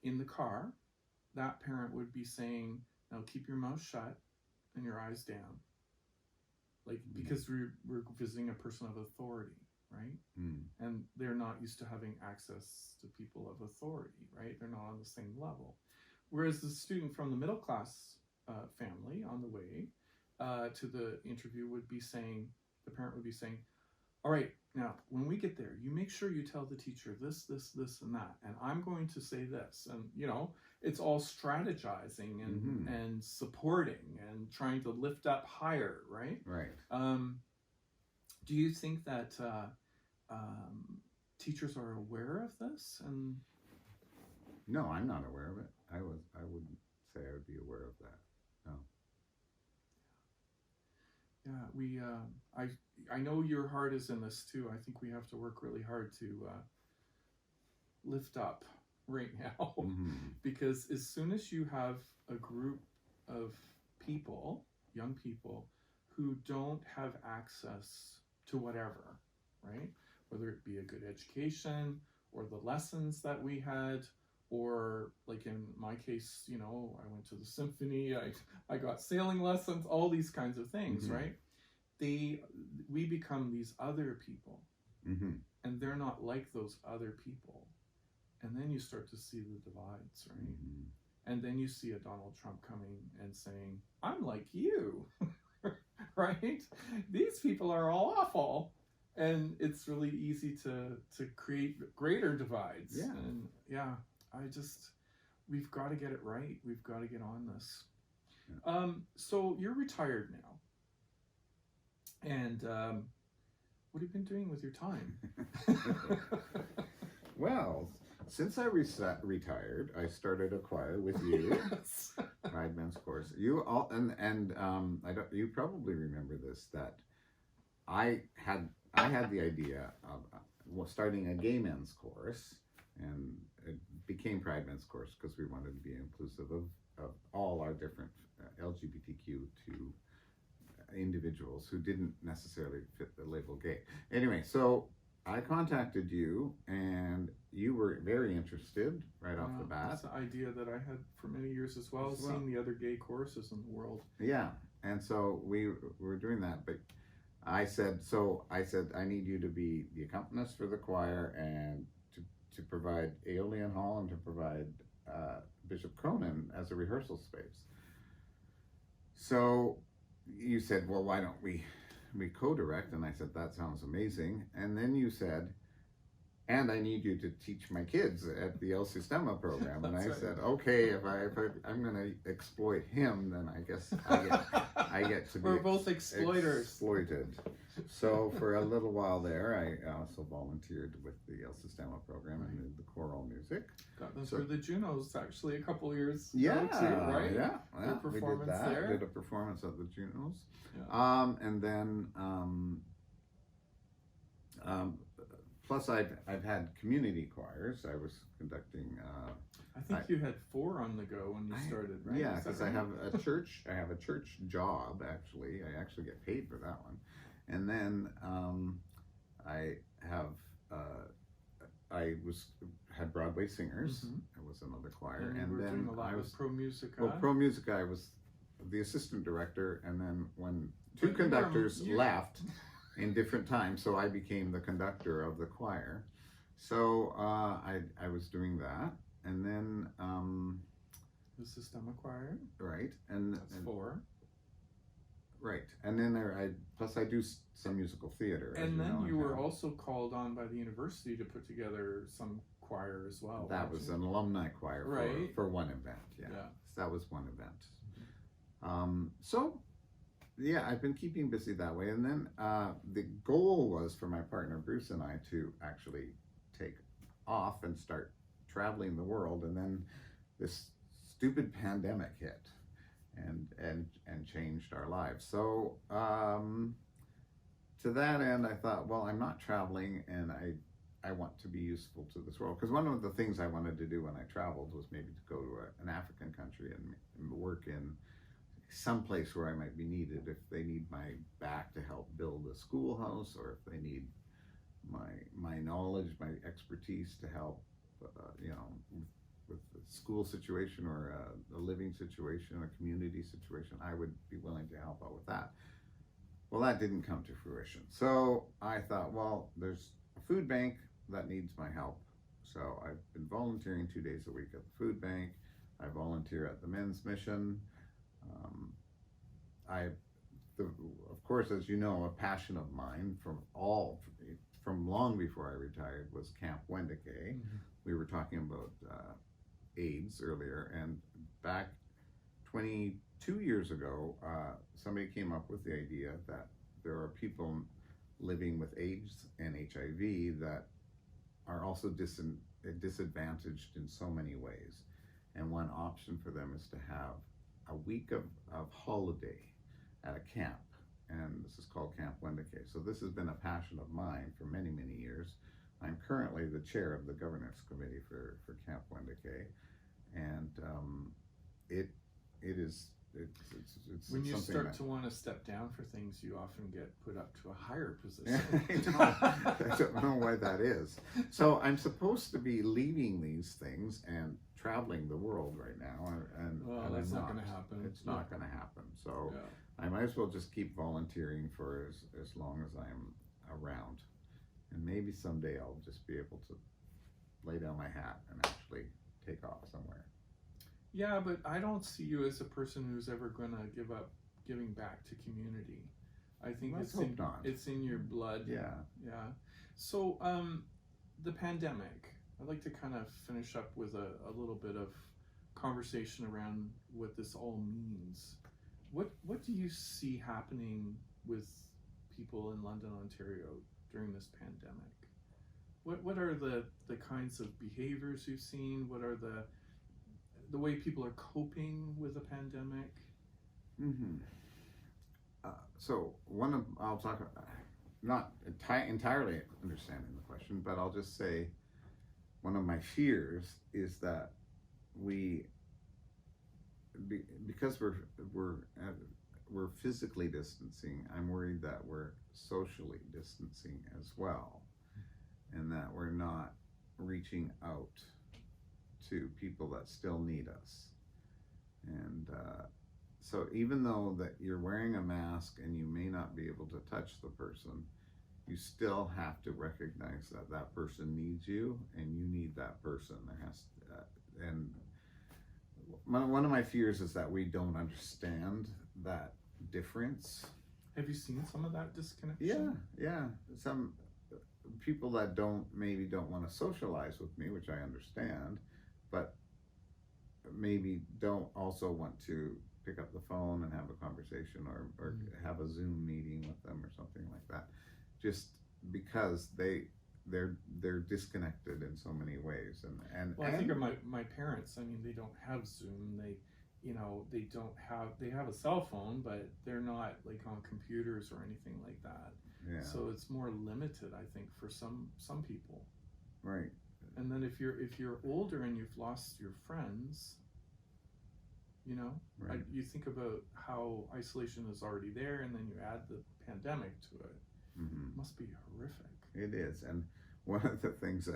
in the car, that parent would be saying, now keep your mouth shut and your eyes down. Because we're visiting a person of authority, right? Mm. And they're not used to having access to people of authority, right? They're not on the same level. Whereas the student from the middle class family on the way to the interview the parent would be saying, all right, now when we get there, you make sure you tell the teacher this, this, this, and that, and I'm going to say this. And, it's all strategizing and supporting and trying to lift up higher, right? Right. Do you think that teachers are aware of this? And no, I'm not aware of it. I wouldn't say I would be aware of that. No. Yeah, I know your heart is in this too. I think we have to work really hard to lift up right now, because as soon as you have a group of people, young people, who don't have access to whatever, right? whether it be a good education or the lessons that we had, or like in my case, you know, I went to the symphony, I got sailing lessons, all these kinds of things, right? We become these other people, and they're not like those other people. And then you start to see the divides, right? And then you see a Donald Trump coming and saying, I'm like you, right? These people are all awful. And it's really easy to create greater divides. Yeah. And yeah, we've got to get it right. We've got to get on this. Yeah. So you're retired now. And what have you been doing with your time? Well, since I retired, I started a choir with you, Pride Men's Chorus. You all, and I don't. You probably remember this, that I had the idea of starting a gay men's chorus, and it became Pride Men's Chorus because we wanted to be inclusive of all our different LGBTQ2 individuals who didn't necessarily fit the label gay. Anyway, so I contacted you, and you were very interested right off the bat. That's the idea that I had for many years as well, seeing the other gay choruses in the world. Yeah, and so we were doing that, but I said, I need you to be the accompanist for the choir and to provide Aeolian Hall and to provide Bishop Cronin as a rehearsal space. So you said, well, why don't we co-direct? And I said, that sounds amazing. And then you said, and I need you to teach my kids at the El Sistema program. And I said, okay, if I'm going to exploit him, then I guess I get to be We're both exploiters. Exploited. So for a little while there, I also volunteered with the El Sistema program and did the choral music. Got them through the Junos actually a couple of years ago, right? Yeah. We did that. There. Did a performance at the Junos. Yeah. And then plus I've had community choirs. I was conducting I think you had 4 on the go when you started, right? Yeah, because I have a church job actually. I actually get paid for that one. And then I have had Broadway Singers. It was another choir, and then doing a lot with Pro Musica. Well, Pro Musica, I was the assistant director, and then when 2 conductors left in different times, so I became the conductor of the choir. So I was doing that, and then the Sistema Choir. Right, and that's 4. Right, and then I do some musical theater. And then you were also called on by the university to put together some choir as well. That was an alumni choir for one event. Yeah, so that was one event. So yeah, I've been keeping busy that way, and then the goal was for my partner Bruce and I to actually take off and start traveling the world, and then this stupid pandemic hit and changed our lives. So to that end, I thought, well, I'm not traveling, and I want to be useful to this world, because one of the things I wanted to do when I traveled was maybe to go to an African country and work in some place where I might be needed, if they need my back to help build a schoolhouse, or if they need my knowledge, my expertise to help, with the school situation or a living situation, a community situation, I would be willing to help out with that. Well, that didn't come to fruition. So I thought, well, there's a food bank that needs my help. So I've been volunteering 2 days a week at the food bank. I volunteer at the men's mission. Of course, as you know, a passion of mine from long before I retired was Camp Wendake. We were talking about AIDS earlier, and back 22 years ago, somebody came up with the idea that there are people living with AIDS and HIV that are also disadvantaged in so many ways, and one option for them is to have a week of holiday at a camp, and this is called Camp Wendake. So this has been a passion of mine for many, many years. I'm currently the chair of the governance committee for Camp Wendake, and it is it's when you something start that, to want to step down for things, you often get put up to a higher position. I don't know why that is. So I'm supposed to be leaving these things and traveling the world right now, and That's I'm not going to happen. It's not going to happen. So Yeah. I might as well just keep volunteering for as long as I'm around, and maybe someday I'll just be able to lay down my hat and actually take off somewhere. Yeah, but I don't see you as a person who's ever going to give up giving back to community. I think it's in your blood. Yeah. Yeah. So the pandemic, I'd like to kind of finish up with a little bit of conversation around what this all means. What do you see happening with people in London, Ontario during this pandemic? What are the kinds of behaviors you've seen? What are the way people are coping with the pandemic? Mm-hmm. So I'll talk, not entirely understanding the question, but I'll just say one of my fears is that because we're physically distancing, I'm worried that we're socially distancing as well, and that we're not reaching out to people that still need us. And so even though that you're wearing a mask and you may not be able to touch the person, you still have to recognize that that person needs you and you need that person. And one of my fears is that we don't understand that difference. Have you seen some of that disconnection? Yeah. Some people that maybe don't want to socialize with me, which I understand, but maybe don't also want to pick up the phone and have a conversation or have a Zoom meeting with them or something like that, just because they're disconnected in so many ways. I think of my parents. I mean, they don't have Zoom. They have a cell phone, but they're not like on computers or anything like that. Yeah. So it's more limited, I think, for some people. Right. And then if you're older and you've lost your friends, right. you think about how isolation is already there, and then you add the pandemic to it. Mm-hmm. It must be horrific. It is. And one of the things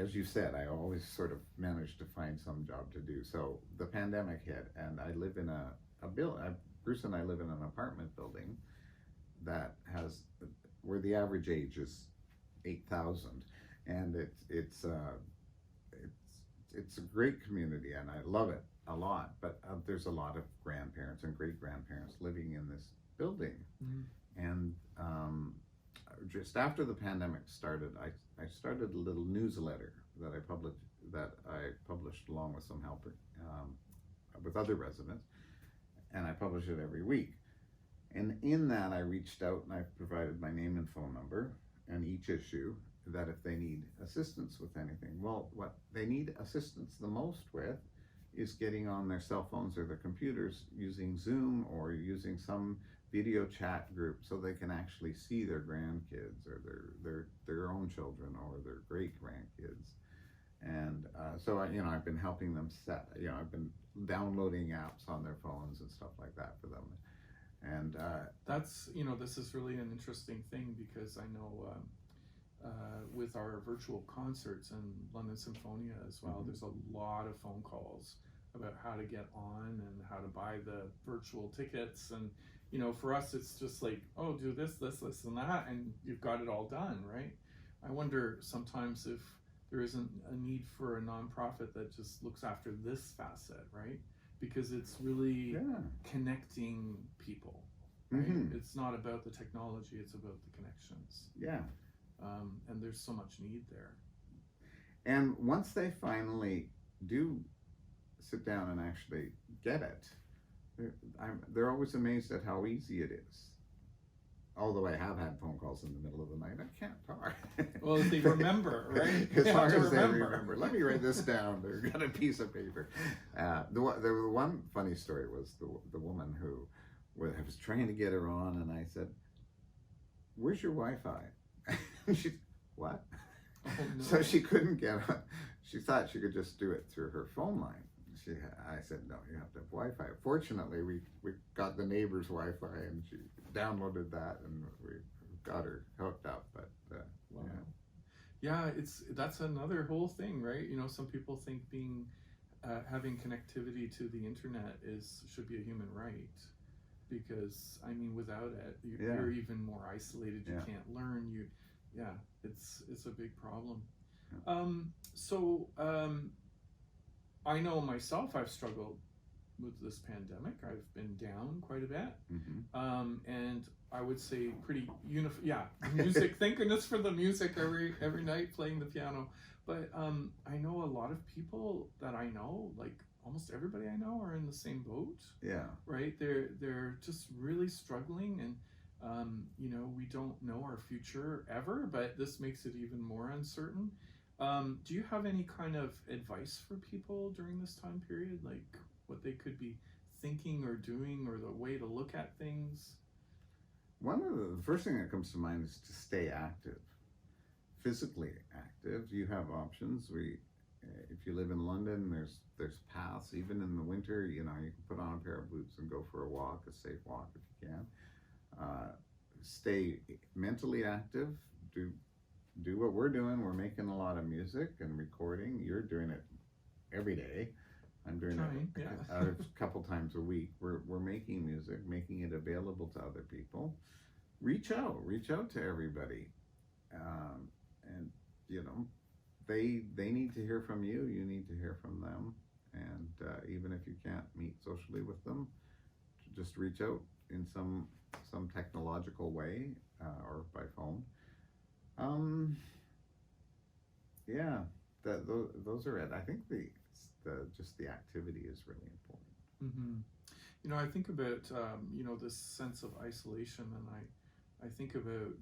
as you said, I always sort of managed to find some job to do. So the pandemic hit, and I live in Bruce and I live in an apartment building that where the average age is 8,000, and it's a great community, and I love it a lot. But there's a lot of grandparents and great grandparents living in this building, and just after the pandemic started, I started a little newsletter that I published along with some help with other residents, and I publish it every week. And in that, I reached out and I provided my name and phone number and each issue, that if they need assistance with anything. Well, what they need assistance the most with is getting on their cell phones or their computers using Zoom or using some video chat group so they can actually see their grandkids or their own children or their great grandkids. And so I've been helping them I've been downloading apps on their phones and stuff like that for them. And that's this is really an interesting thing, because I know with our virtual concerts and London Symphonia as well, there's a lot of phone calls about how to get on and how to buy the virtual tickets. And for us, it's just like, oh, do this, and that, and you've got it all done, right? I wonder sometimes if there isn't a need for a nonprofit that just looks after this facet, right? Because it's really connecting people, right? Mm-hmm. It's not about the technology, it's about the connections. Yeah. And there's so much need there. And once they finally do sit down and actually get it, they're always amazed at how easy it is. Although I have had phone calls in the middle of the night, I can't talk. Well, if they remember, right? As long as they remember. Let me write this down. They've got a piece of paper. The one funny story was the woman who I was trying to get her on, and I said, "Where's your Wi-Fi?" She, what? Oh, no. So she couldn't get on. She thought she could just do it through her phone line. I said, no, you have to have Wi-Fi. Fortunately, we got the neighbor's Wi-Fi, and she downloaded that, and we got her hooked up. But wow. Yeah, that's another whole thing, right? Some people think having connectivity to the internet should be a human right, because without it, you're even more isolated. You can't learn. It's a big problem. Yeah. I know myself, I've struggled with this pandemic. I've been down quite a bit. Mm-hmm. And I would say pretty music. Thank goodness for the music every night, playing the piano. But I know a lot of people that I know, like almost everybody I know, are in the same boat. Yeah. Right? They're just really struggling, and we don't know our future ever, but this makes it even more uncertain. Do you have any kind of advice for people during this time period, like what they could be thinking or doing, or the way to look at things? One of the first thing that comes to mind is to stay active, physically active. You have options. If you live in London, there's paths. Even in the winter, you can put on a pair of boots and go for a walk, a safe walk if you can. Stay mentally active. Do what we're doing. We're making a lot of music and recording. You're doing it every day. I'm doing it a couple times a week. We're making music, making it available to other people. Reach out to everybody, and they need to hear from you. You need to hear from them, and even if you can't meet socially with them, just reach out in some technological way or by phone. Those are it. I think just the activity is really important. Mm-hmm. I think about this sense of isolation, and I think about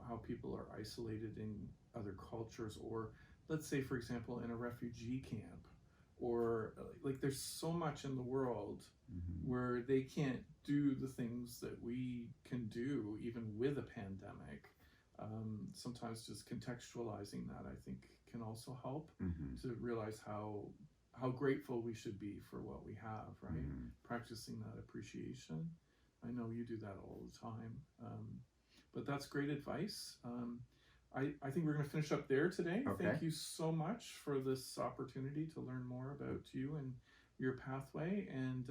how people are isolated in other cultures, or let's say, for example, in a refugee camp, or like there's so much in the world where they can't do the things that we can do even with a pandemic. Sometimes just contextualizing that, I think, can also help to realize how grateful we should be for what we have, right? Practicing that appreciation. I know you do that all the time. But that's great advice. I think we're going to finish up there today. Okay. Thank you so much for this opportunity to learn more about you and your pathway, and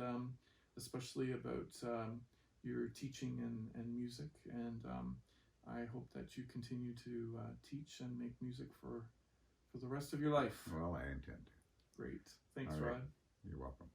especially about your teaching and music. And I hope that you continue to teach and make music for the rest of your life. Well, I intend to. Great. Thanks, All right. Rod. You're welcome.